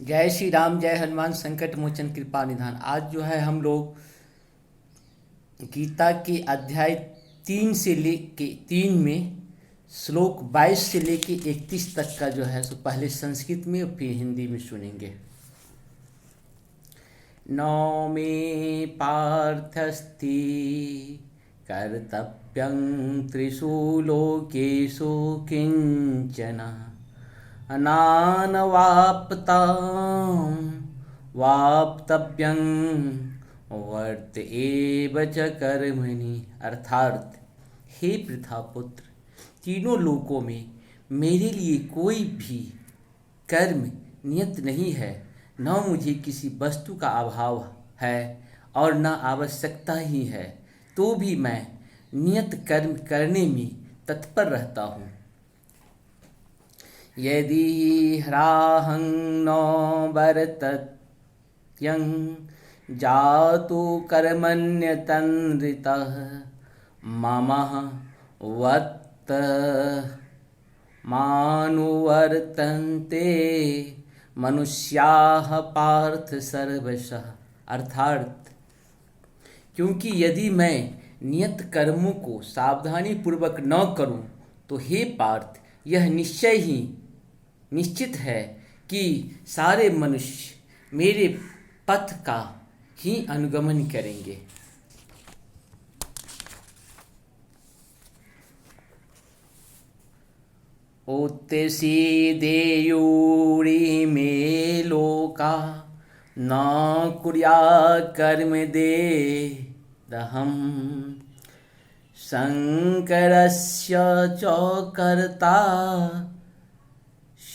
जय श्री राम, जय हनुमान संकट मोचन कृपा निधान। आज जो है हम लोग गीता के अध्याय 3 में श्लोक 22 से लेके 31 तक का जो है सो पहले संस्कृत में और फिर हिंदी में सुनेंगे। नौ मे पार्थस्ति कर्तव्यं त्रिषु लोकेषु किंचन अनानवाप्तां वाप्तव्यं वर्त एव च कर्मणि। अर्थात, हे पृथापुत्र, तीनों लोकों में मेरे लिए कोई भी कर्म नियत नहीं है। न मुझे किसी वस्तु का अभाव है और न आवश्यकता ही है, तो भी मैं नियत कर्म करने में तत्पर रहता हूँ। यदि ह्राहं न वर्तत्यं जातु कर्मण्यतन्द्रितः मम वत्त मानुवर्तन्ते मनुष्याः पार्थ सर्वशः। अर्थात, क्योंकि यदि मैं नियत कर्मों को सावधानी पूर्वक न करूं, तो हे पार्थ, यह निश्चित है कि सारे मनुष्य मेरे पथ का ही अनुगमन करेंगे। उत्सीदेयुरि मे लोका न कुर्यात् कर्म देदहम् शंकरस्य च कर्ता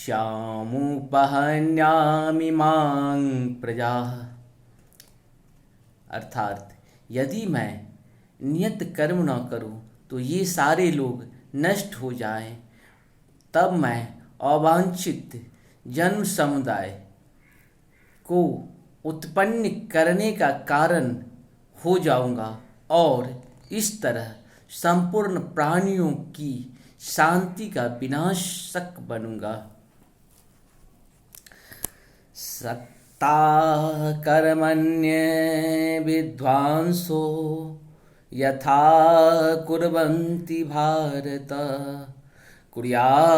श्यामुपहन्यामि मां प्रजा। अर्थात, यदि मैं नियत कर्म न करूं तो ये सारे लोग नष्ट हो जाएं, तब मैं अवांछित जन्म समुदाय को उत्पन्न करने का कारण हो जाऊंगा और इस तरह संपूर्ण प्राणियों की शांति का विनाशक बनूंगा। सत्ता कर्मण्य विद्वांसो यथा कुर्वन्ति भारत कुर्या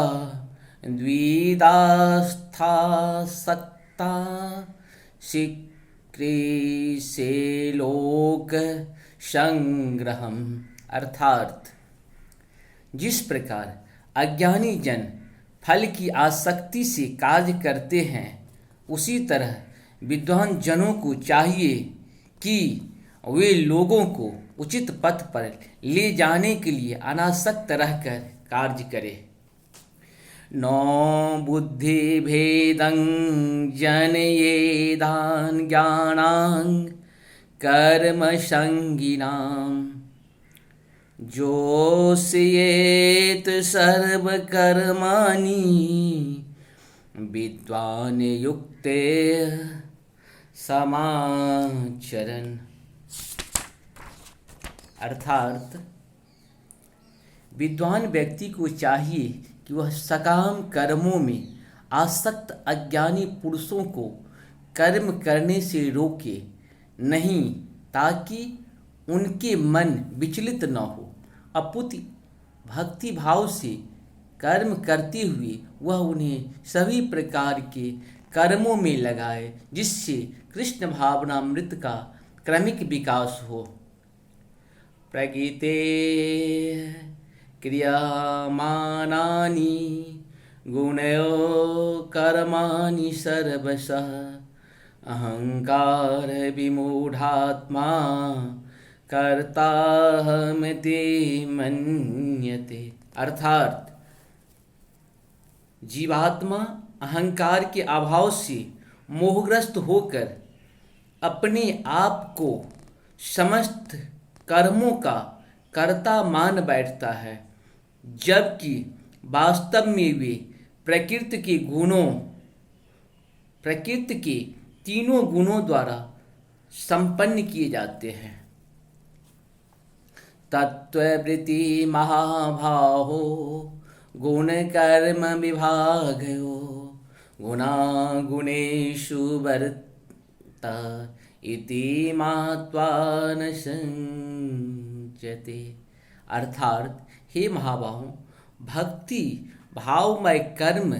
द्विदास्था सक्ता शीघ्रे लोक संग्रहम। अर्थात, जिस प्रकार अज्ञानी जन फल की आसक्ति से कार्य करते हैं, उसी तरह विद्वान जनों को चाहिए कि वे लोगों को उचित पथ पर ले जाने के लिए अनासक्त रहकर कार्य करें। नो बुद्धि भेदं जनयेदान ज्ञानां कर्म संगिनाम जोषयेत सर्वकर्माणि विद्वान युक्ते समाचरन्। अर्थात, विद्वान व्यक्ति को चाहिए कि वह सकाम कर्मों में आसक्त अज्ञानी पुरुषों को कर्म करने से रोके नहीं, ताकि उनके मन विचलित न हो। अपुति भक्ति भाव से कर्म करते हुए वह उन्हें सभी प्रकार के कर्मों में लगाए, जिससे कृष्ण भावनामृत का क्रमिक विकास हो। प्रकृते क्रियमाणानि गुणयो कर्माणि सर्वशः अहंकार विमूढ़ात्मा कर्ताहमिति मन्यते। अर्थात, जीवात्मा अहंकार के अभाव से मोहग्रस्त होकर अपने आप को समस्त कर्मों का कर्ता मान बैठता है, जबकि वास्तव में वे प्रकृति के तीनों गुणों द्वारा संपन्न किए जाते हैं। तत्ववृत्ति महाभाहो गुण कर्म विभागयो गुणागुणेषु वर्त इति मात्वा न संचते। अर्थात हे महाबाहो, भक्ति भावमय कर्म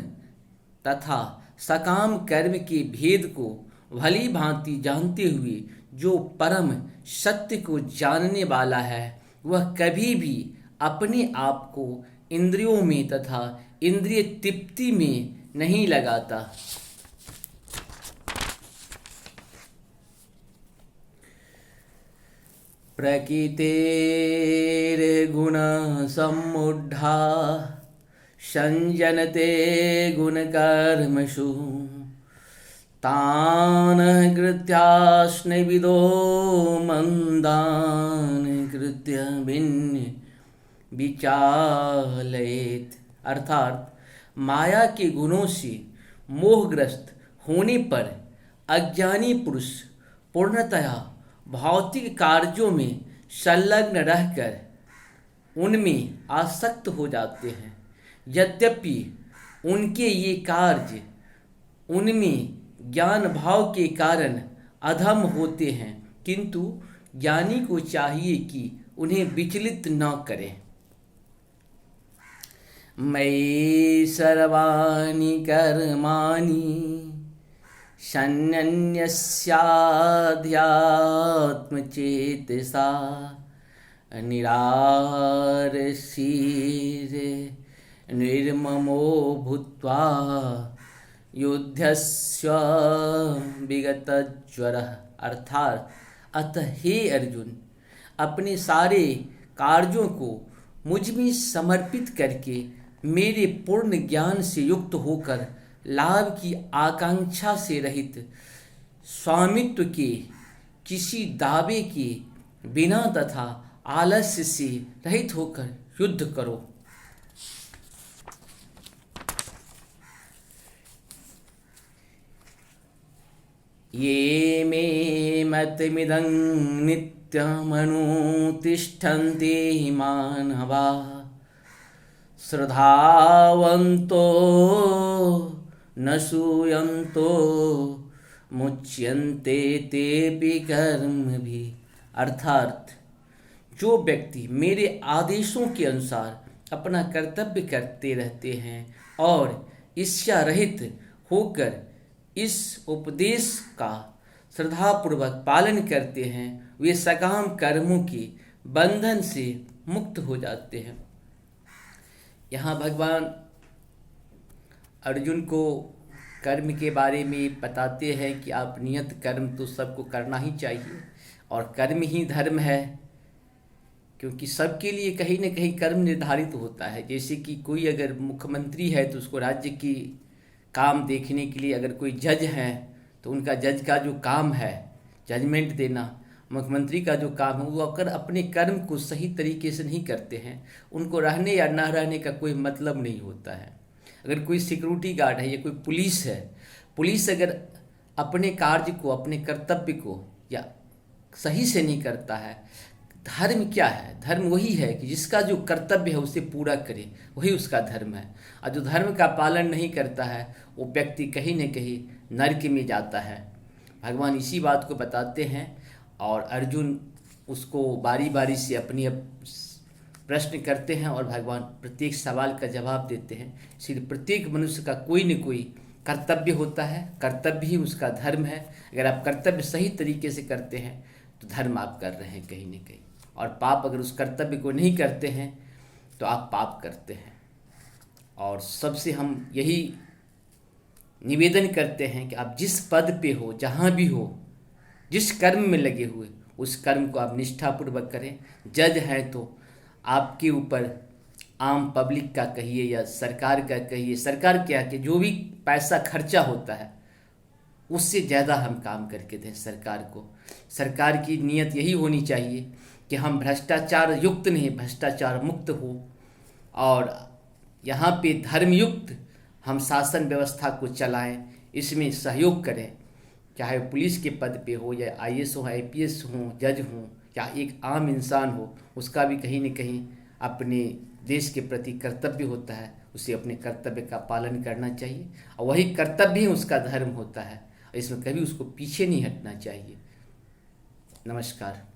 तथा सकाम कर्म के भेद को भली भांति जानते हुए जो परम सत्य को जानने वाला है, वह कभी भी अपने आप को इंद्रियों में तथा इंद्रिय तृप्ति में नहीं लगाता। प्रकृतेर्गुण सम्मूढ़ा संजनते गुणकर्मसु तान कृत्यास्नविदो मंदान कृत्य भिन्न विचालयेत। अर्थात माया के गुणों से मोहग्रस्त होने पर अज्ञानी पुरुष पूर्णतया भौतिक कार्यों में संलग्न रहकर उनमें आसक्त हो जाते हैं। यद्यपि उनके ये कार्य उनमें ज्ञान भाव के कारण अधम होते हैं, किंतु ज्ञानी को चाहिए कि उन्हें विचलित न करें। मयि सर्वाणि कर्माणि संन्यस्याध्यात्मचेतसा निराशीर निर्ममो भूत्वा युद्धस्य विगतज्वरः। अर्थात अतः हे अर्जुन, अपने सारे कार्यों को मुझ में समर्पित करके मेरे पूर्ण ज्ञान से युक्त होकर लाभ की आकांक्षा से रहित, स्वामित्व के किसी दावे के बिना तथा आलस्य से रहित होकर युद्ध करो। ये मे मतमिदं नित्यमनुतिष्ठन्ते मानवा श्रद्धावन्तो न सूयन्तो मुच्यन्ते तेऽपि कर्मभिः। अर्थात जो व्यक्ति मेरे आदेशों के अनुसार अपना कर्तव्य करते रहते हैं और ईर्ष्या रहित होकर इस उपदेश का श्रद्धापूर्वक पालन करते हैं, वे सकाम कर्मों के बंधन से मुक्त हो जाते हैं। यहाँ भगवान अर्जुन को कर्म के बारे में बताते हैं कि आप नियत कर्म तो सबको करना ही चाहिए और कर्म ही धर्म है, क्योंकि सबके लिए कहीं न कहीं कर्म निर्धारित होता है। जैसे कि कोई अगर मुख्यमंत्री है तो उसको राज्य की काम देखने के लिए, अगर कोई जज है तो उनका जज का जो काम है जजमेंट देना, मुख्यमंत्री का जो काम है, वो अगर अपने कर्म को सही तरीके से नहीं करते हैं, उनको रहने या ना रहने का कोई मतलब नहीं होता है। अगर कोई सिक्योरिटी गार्ड है या कोई पुलिस है, पुलिस अगर अपने कार्य को, अपने कर्तव्य को या सही से नहीं करता है, धर्म क्या है? धर्म वही है कि जिसका जो कर्तव्य है उसे पूरा करे, वही उसका धर्म है। और जो धर्म का पालन नहीं करता है वो व्यक्ति कहीं न कहीं नरक में जाता है। भगवान इसी बात को बताते हैं और अर्जुन उसको बारी बारी से अपनी प्रश्न करते हैं और भगवान प्रत्येक सवाल का जवाब देते हैं। इसलिए प्रत्येक मनुष्य का कोई न कोई कर्तव्य होता है, कर्तव्य ही उसका धर्म है। अगर आप कर्तव्य सही तरीके से करते हैं तो धर्म आप कर रहे हैं कहीं न कहीं, और पाप अगर उस कर्तव्य को नहीं करते हैं तो आप पाप करते हैं। और सबसे हम यही निवेदन करते हैं कि आप जिस पद पे हो, जहाँ भी हो, जिस कर्म में लगे हुए, उस कर्म को आप निष्ठापूर्वक करें। जज हैं तो आपके ऊपर आम पब्लिक का कहिए या सरकार का कहिए, सरकार क्या कि जो भी पैसा खर्चा होता है उससे ज़्यादा हम काम करके दें सरकार को। सरकार की नीयत यही होनी चाहिए कि हम भ्रष्टाचार युक्त नहीं, भ्रष्टाचार मुक्त हो, और यहाँ पे धर्मयुक्त हम शासन व्यवस्था को चलाएं, इसमें सहयोग करें। चाहे पुलिस के पद पे हो या आईएएस हो, आईपीएस हो, जज हो या एक आम इंसान हो, उसका भी कहीं न कहीं अपने देश के प्रति कर्तव्य होता है, उसे अपने कर्तव्य का पालन करना चाहिए, और वही कर्तव्य ही उसका धर्म होता है, और इसमें कभी उसको पीछे नहीं हटना चाहिए। नमस्कार।